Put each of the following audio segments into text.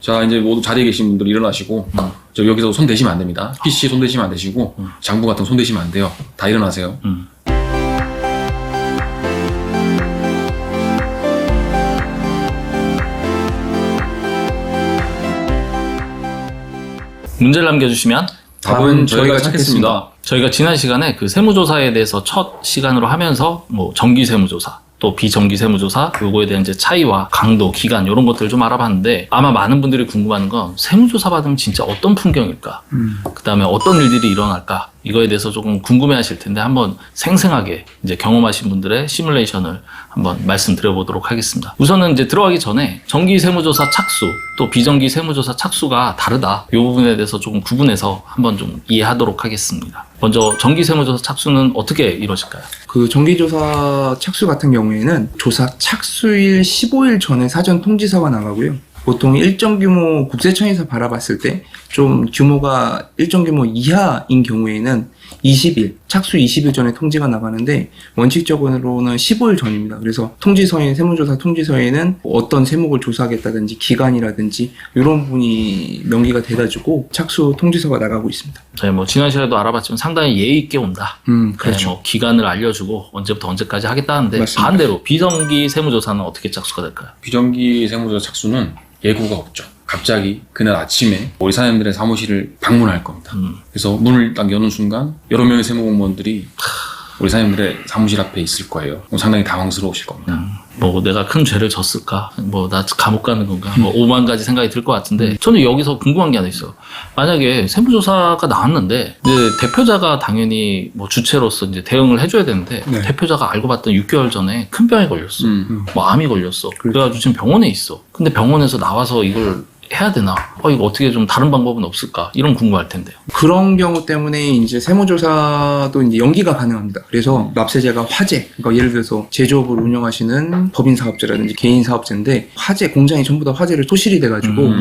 자, 이제 모두 자리에 계신 분들 일어나시고, 저 여기서 손 대시면 안 됩니다. PC에 손 대시면 안 되시고, 장부 같은 거 손 대시면 안 돼요. 다 일어나세요. 문제를 남겨주시면 답은 저희가 찾겠습니다. 저희가 지난 시간에 그 세무조사에 대해서 첫 시간으로 하면서 뭐 정기 세무조사 또 비정기 세무조사 요거에 대한 이제 차이와 강도, 기간 이런 것들을 좀 알아봤는데 아마 많은 분들이 궁금한 건 세무조사 받으면 진짜 어떤 풍경일까? 그 다음에 어떤 일들이 일어날까? 이거에 대해서 조금 궁금해하실 텐데 한번 생생하게 이제 경험하신 분들의 시뮬레이션을 한번 말씀드려보도록 하겠습니다. 우선은 이제 들어가기 전에 정기 세무조사 착수 또 비정기 세무조사 착수가 다르다. 이 부분에 대해서 조금 구분해서 한번 좀 이해하도록 하겠습니다. 먼저 정기 세무조사 착수는 어떻게 이루어질까요? 그 정기조사 착수 같은 경우에는 조사 착수일 15일 전에 사전 통지서가 나가고요. 보통 일정 규모 국세청에서 바라봤을 때 좀 규모가 일정 규모 이하인 경우에는 20일, 착수 20일 전에 통지가 나가는데 원칙적으로는 15일 전입니다. 그래서 통지서에, 세무조사 통지서에는 어떤 세목을 조사하겠다든지 기간이라든지 이런 부분이 명기가 돼가지고 착수 통지서가 나가고 있습니다. 네, 뭐 지난 시간에도 알아봤지만 상당히 예의 있게 온다. 그렇죠. 네, 뭐 기간을 알려주고 언제부터 언제까지 하겠다는데 맞습니다. 반대로 비정기 세무조사는 어떻게 착수가 될까요? 비정기 세무조사 착수는 예고가 없죠. 갑자기 그날 아침에 우리 사장님들의 사무실을 방문할 겁니다. 그래서 문을 딱 여는 순간 여러 명의 세무공무원들이 우리 사장님들의 사무실 앞에 있을 거예요. 상당히 당황스러우실 겁니다. 뭐 내가 큰 죄를 졌을까? 뭐 나 감옥 가는 건가? 뭐 5만 가지 생각이 들 것 같은데 저는 여기서 궁금한 게 하나 있어요. 만약에 세무조사가 나왔는데 이제 대표자가 당연히 뭐 주체로서 이제 대응을 해줘야 되는데 네. 대표자가 알고 봤더니 6개월 전에 큰 병에 걸렸어. 뭐 암이 걸렸어. 그래가지고 지금 병원에 있어. 근데 병원에서 나와서 이걸 해야 되나? 이거 어떻게 좀 다른 방법은 없을까? 이런 궁금할 텐데요. 그런 경우 때문에 이제 세무조사도 이제 연기가 가능합니다. 그래서 납세자가 화재, 그러니까 예를 들어서 제조업을 운영하시는 법인 사업자라든지 개인 사업자인데 화재, 공장이 전부 다 화재를 소실이 돼가지고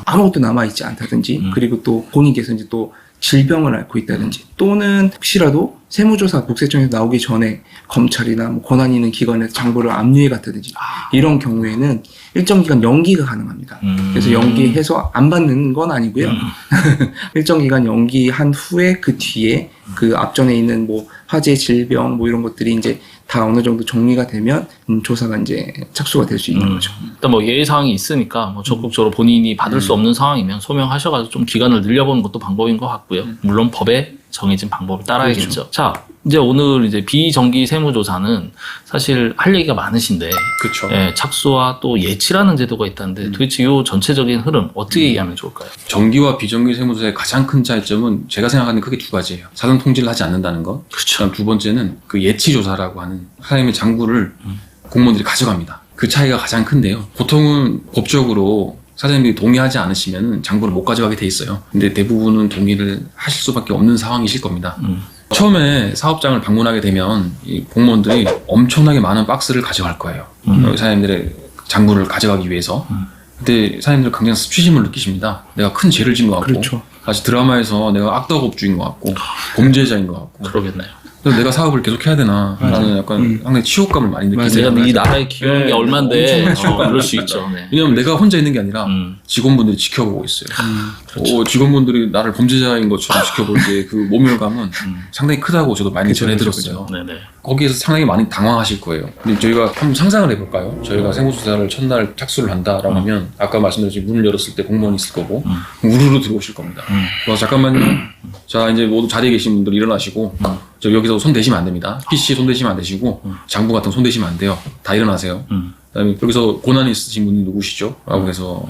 아무것도 남아있지 않다든지 그리고 또 본인께서 이제 또 질병을 앓고 있다든지 또는 혹시라도 세무조사 국세청에서 나오기 전에 검찰이나 뭐 권한이 있는 기관에서 장부를 압류해 갔다든지 이런 경우에는 일정 기간 연기가 가능합니다. 그래서 연기해서 안 받는 건 아니고요. 일정 기간 연기한 후에 그 뒤에 그 앞전에 있는 뭐 화재, 질병 뭐 이런 것들이 이제 다 어느 정도 정리가 되면 조사가 이제 착수가 될 수 있는 거죠. 일단 뭐 예외사항이 있으니까 뭐 적극적으로 본인이 받을 수 없는 상황이면 소명하셔가지고 좀 기간을 늘려보는 것도 방법인 것 같고요. 물론 법에 정해진 방법을 따라야겠죠. 그렇죠. 자, 이제 오늘 이제 비정기 세무조사는 사실 할 얘기가 많으신데 그렇죠. 예, 착수와 또 예치라는 제도가 있다는데 도대체 이 전체적인 흐름 어떻게 이해하면 좋을까요? 정기와 비정기 세무조사의 가장 큰 차이점은 제가 생각하는 크게 두 가지예요. 사전 통지를 하지 않는다는 것. 그렇죠. 두 번째는 그 예치조사라고 하는 사장님의 장부를 공무원들이 가져갑니다. 그 차이가 가장 큰데요. 보통은 법적으로 사장님이 동의하지 않으시면 장부를 못 가져가게 돼 있어요. 근데 대부분은 동의를 하실 수밖에 없는 상황이실 겁니다. 처음에 사업장을 방문하게 되면 이 공무원들이 엄청나게 많은 박스를 가져갈 거예요. 사장님들의 장부를 가져가기 위해서. 그때 사장님들 굉장히 수치심을 느끼십니다. 내가 큰 죄를 진 것 같고, 그렇죠. 다시 드라마에서 내가 악덕업주인 것 같고, 범죄자인 것 같고. 그러겠네요. 그래서 내가 사업을 계속 해야 되나? 라는 약간 상당히 치욕감을 많이 느끼세요. 내가 이 나라에 기여한 게 네, 얼만데 엄청난 치욕감을 이럴 수 느낍니다. 있죠. 네. 왜냐면 내가 혼자 있는 게 아니라 직원분들이 지켜보고 있어요. 직원분들이 나를 범죄자인 것처럼 지켜볼 때 그 모멸감은 상당히 크다고 저도 많이 전해들었어요. 네네. 거기에서 상당히 많이 당황하실 거예요. 근데 저희가 한번 상상을 해볼까요? 저희가 세무조사를 첫날 착수를 한다라고 하면 아까 말씀드렸듯이 문을 열었을 때 공무원이 있을 거고 우르르 들어오실 겁니다. 그래서 잠깐만요. 자, 이제 모두 자리에 계신 분들 일어나시고 저 여기서 손 대시면 안 됩니다. PC에 손 대시면 안 되시고 장부 같은 거 손 대시면 안 돼요. 다 일어나세요. 그다음에 여기서 고난이 있으신 분이 누구시죠? 라고 해서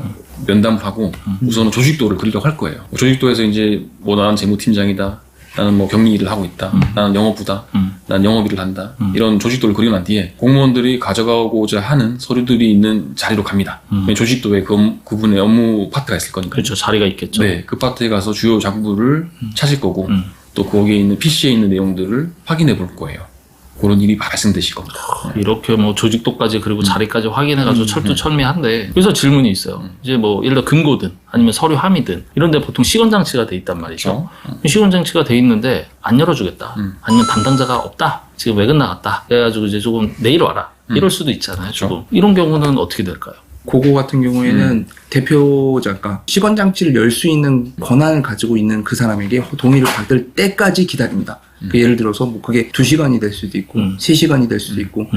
면담을 하고 우선은 조직도를 그리려고 할 거예요. 조직도에서 이제 뭐 나는 재무팀장이다. 나는 뭐 격리 일을 하고 있다. 나는 영업부다. 나는 영업 일을 한다. 이런 조직도를 그리고 난 뒤에 공무원들이 가져가고자 하는 서류들이 있는 자리로 갑니다. 조직도에 그분의 업무 파트가 있을 거니까. 그렇죠. 자리가 있겠죠. 네, 그 파트에 가서 주요 장부를 찾을 거고 또 거기에 있는 PC에 있는 내용들을 확인해 볼 거예요. 그런 일이 발생되실 겁니다. 이렇게 뭐 조직도까지 그리고 자리까지 확인해가지고 철두철미한데 그래서 질문이 있어요. 이제 뭐 예를 들어 금고든 아니면 서류 함의든 이런데 보통 시건장치가 돼 있단 말이죠. 시건장치가 돼 있는데 안 열어주겠다. 아니면 담당자가 없다. 지금 외근 나갔다. 그래가지고 이제 조금 내일 와라. 이럴 수도 있잖아요. 조금. 이런 경우는 어떻게 될까요? 그거 같은 경우에는 대표자가 시건장치를 열 수 있는 권한을 가지고 있는 그 사람에게 동의를 받을 때까지 기다립니다. 그 예를 들어서 뭐 그게 2시간이 될 수도 있고 3시간이 될 수도 있고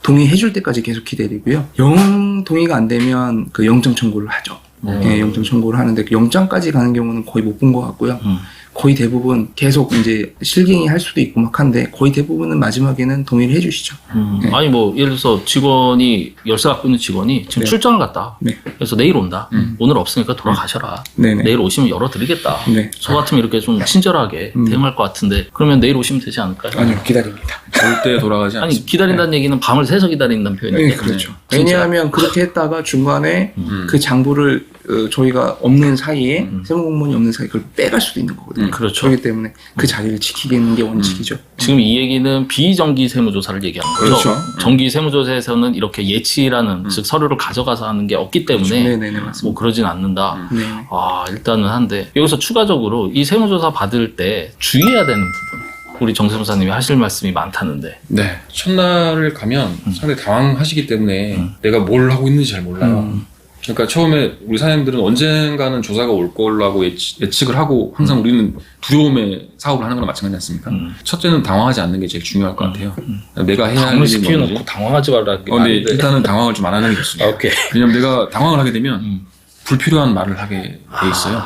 동의해줄 때까지 계속 기다리고요. 영 동의가 안 되면 그 영장 청구를 하죠. 예, 영장 청구를 하는데 그 영장까지 가는 경우는 거의 못 본 것 같고요. 거의 대부분 계속 이제 실갱이 할 수도 있고 막 한데 거의 대부분은 마지막에는 동의를 해주시죠. 네. 아니 뭐 예를 들어서 직원이 열쇠 갖고 있는 직원이 지금 네. 출장을 갔다. 네. 그래서 내일 온다. 오늘 없으니까 돌아가셔라. 네네. 내일 오시면 열어드리겠다. 네. 저 같으면 이렇게 좀 친절하게 대응할 것 같은데 그러면 내일 오시면 되지 않을까요? 아니요, 기다립니다. 절대 돌아가지 않습니다. 아니 기다린다는 얘기는 밤을 새서 기다린다는 표현이에요. 네, 그렇죠. 왜냐하면 그렇게 했다가 중간에 그 장부를 저희가 없는 사이에 세무공무원이 없는 사이에 그걸 빼갈 수도 있는 거거든요. 그렇죠. 그렇기 때문에 그 자리를 지키는 게 원칙이죠. 지금 이 얘기는 비정기 세무조사를 얘기하는 거죠. 그렇죠. 정기 세무조사에서는 이렇게 예치라는 즉 서류를 가져가서 하는 게 없기 때문에 네네네, 맞습니다. 뭐 그러진 않는다. 네. 아 일단은 한데 여기서 추가적으로 이 세무조사 받을 때 주의해야 되는 부분. 우리 정 세무사님이 하실 말씀이 많다는데. 네. 첫날을 가면 상당히 당황하시기 때문에 내가 뭘 하고 있는지 잘 몰라요. 그러니까 처음에 우리 사장님들은 언젠가는 조사가 올 걸로 예측을 하고 항상 우리는 두려움에 사업을 하는 거랑 마찬가지 않습니까? 첫째는 당황하지 않는 게 제일 중요할 것 같아요. 내가 해야 할 일이 당황시키놓고 뭔지. 당황하지 말라는 게 근데 아닌데. 일단은 당황을 좀 안 하는 게 좋습니다. 오케이. 왜냐면 내가 당황을 하게 되면 불필요한 말을 하게 돼 있어요.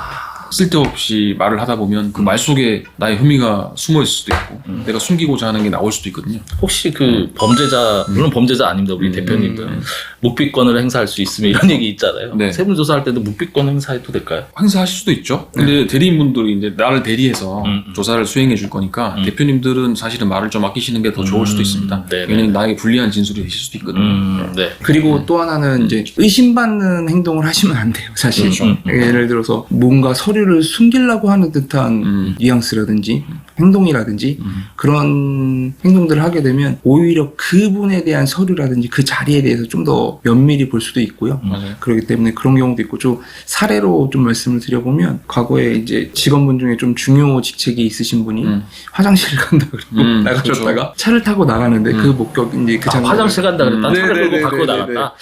쓸데없이 말을 하다 보면 그 말 속에 나의 혐의가 숨어 있을 수도 있고 내가 숨기고자 하는 게 나올 수도 있거든요. 혹시 그 범죄자 물론 범죄자 아닙니다. 우리 대표님들 묵비권을 행사할 수 있으면 이런 얘기 있잖아요. 네. 세무조사할 때도 묵비권 행사해도 될까요? 행사하실 수도 있죠. 근데 대리인분들이 이제 나를 대리해서 조사를 수행해 줄 거니까 대표님들은 사실은 말을 좀 아끼시는 게 더 좋을 수도 있습니다. 네네. 왜냐면 나에게 불리한 진술이 되실 수도 있거든요. 네. 그리고 또 하나는 이제 의심받는 행동을 하시면 안 돼요, 사실. 예를 들어서 뭔가 서류를 숨기려고 하는 듯한 뉘앙스라든지 행동이라든지 그런 행동들을 하게 되면 오히려 그분에 대한 서류라든지 그 자리에 대해서 좀 더 면밀히 볼 수도 있고요. 맞아요. 그렇기 때문에 그런 경우도 있고 좀 사례로 좀 말씀을 드려보면 과거에 이제 직원분 중에 좀 중요 직책이 있으신 분이 화장실을 간다 그러고 나가셨다가 그렇죠. 차를 타고 나가는데 그 목격 이제 그 장면 화장실 간다 그랬다. 차를 끌고 갖고 나갔다.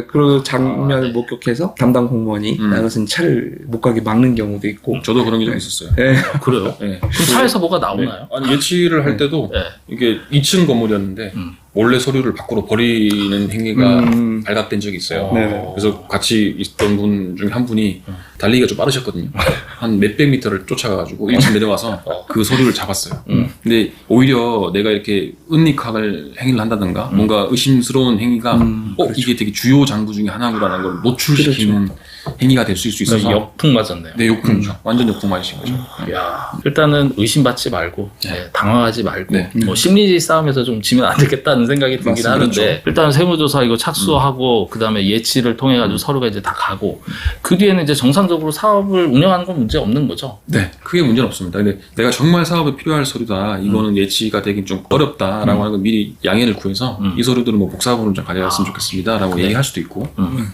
그 장면을 목격해서 담당 공무원이 나가서 차를 못 가게 막는 경우도 있고. 저도 그런 게 좀 있었어요. 네. 그래요? 네. 그럼 차에서 뭐가 나오나요? 아니 예치를 할 때도 네. 이게 2층 건물이었는데 몰래 서류를 밖으로 버리는 행위가 발각된 적이 있어요. 네네. 그래서 같이 있던 분 중에 한 분이 달리기가 좀 빠르셨거든요. 한 몇백 미터를 쫓아가가지고 1층 내려와서 그 서류를 잡았어요. 근데 오히려 내가 이렇게 은닉학을 행위를 한다든가 뭔가 의심스러운 행위가 그렇죠. 이게 되게 주요 장부 중에 하나구라는 걸 노출시키는 행위가 될 수 있어서 역풍 맞았네요. 네, 역풍이죠. 완전 역풍 맞으신 거죠. 야, 일단은 의심받지 말고 당황하지 말고 네. 뭐 심리지 싸움에서 좀 지면 안 되겠다는 생각이 들긴 맞습니다. 하는데 그렇죠. 일단 세무조사 이거 착수하고 그다음에 예치를 통해 가지고 서류가 이제 다 가고 그 뒤에는 이제 정상적으로 사업을 운영하는 건 문제 없는 거죠. 네, 크게 문제는 없습니다. 근데 내가 정말 사업에 필요할 서류다, 이거는 예치가 되긴 좀 어렵다라고 하는 건 미리 양해를 구해서 이 서류들은 뭐 복사본을 좀 가져갔으면 좋겠습니다라고 얘기할 수도 있고.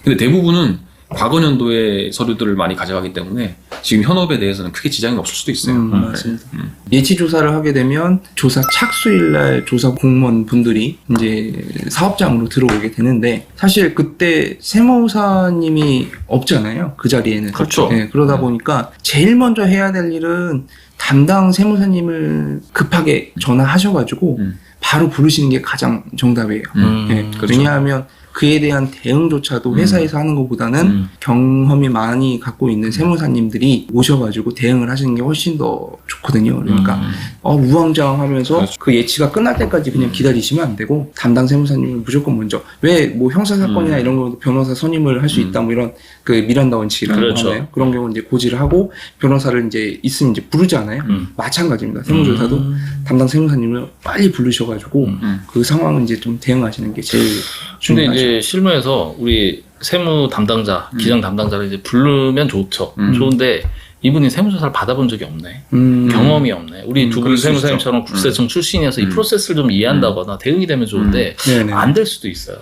근데 대부분은 과거 년도의 서류들을 많이 가져가기 때문에 지금 현업에 대해서는 크게 지장이 없을 수도 있어요. 맞습니다. 예치 조사를 하게 되면 조사 착수일 날 조사 공무원 분들이 이제 사업장으로 들어오게 되는데 사실 그때 세무사님이 없잖아요. 그 자리에는. 그렇죠. 네, 그러다 보니까 제일 먼저 해야 될 일은 담당 세무사님을 급하게 전화하셔가지고 바로 부르시는 게 가장 정답이에요. 네, 그렇죠. 왜냐하면 그에 대한 대응조차도 회사에서 하는 것보다는 경험이 많이 갖고 있는 세무사님들이 오셔가지고 대응을 하시는 게 훨씬 더 좋거든요. 그러니까 우왕좌왕하면서 그렇죠. 그 예치가 끝날 때까지 그냥 기다리시면 안 되고 담당 세무사님을 무조건 먼저 왜 뭐 형사사건이나 이런 경우도 변호사 선임을 할 수 있다 뭐 이런 그 미란다 원칙이라는 그렇죠. 거 하나요? 그런 경우 이제 고지를 하고 변호사를 이제 있으면 이제 부르잖아요. 마찬가지입니다. 세무조사도 담당 세무사님을 빨리 부르셔가지고 그 상황을 이제 좀 대응하시는 게 제일 근데 중요하죠. 이제 실무에서 우리 세무 담당자, 기장 담당자를 이제 부르면 좋죠. 좋은데 이분이 세무조사를 받아본 적이 없네. 경험이 없네. 우리 두 분 그럴 수 세무사님처럼 국세청 출신이어서 이 프로세스를 좀 이해한다거나 대응이 되면 좋은데 네네. 안 될 수도 있어요.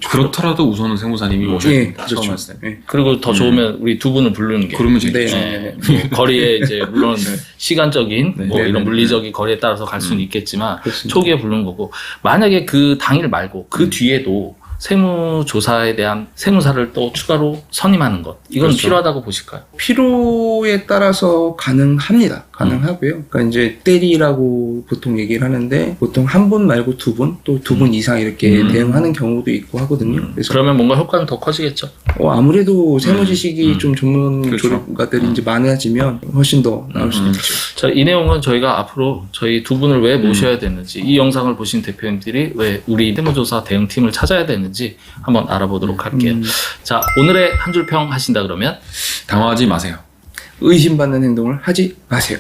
그렇더라도 우선은 세무사님이 오셔야 예, 됩니다. 처음 그렇죠. 왔을 때. 네. 그리고 더 좋으면 우리 두 분을 부르는 게. 그러면 재밌죠. 네. 뭐 거리에 이제 물론 시간적인 뭐 네, 이런 네, 물리적인 거리에 따라서 갈 수는 있겠지만 그렇습니다. 초기에 부르는 거고 만약에 그 당일 말고 그 뒤에도 세무조사에 대한 세무사를 또 추가로 선임하는 것 이건 그렇죠. 필요하다고 보실까요? 필요에 따라서 가능합니다. 가능하고요. 그러니까 이제 대리라고 보통 얘기를 하는데 보통 한 분 말고 두 분, 또 두 분 이상 이렇게 대응하는 경우도 있고 하거든요. 그래서 그러면 뭔가 효과는 더 커지겠죠. 아무래도 세무 지식이 좀 전문 그렇죠. 조력가들이 이제 많아지면 훨씬 더 나올 수도 있죠. 자, 이 내용은 저희가 앞으로 저희 두 분을 왜 모셔야 되는지, 이 영상을 보신 대표님들이 왜 우리 세무조사 대응팀을 찾아야 되는지 한번 알아보도록 할게요. 자, 오늘의 한 줄 평 하신다 그러면 당황하지 마세요. 의심받는 행동을 하지 마세요.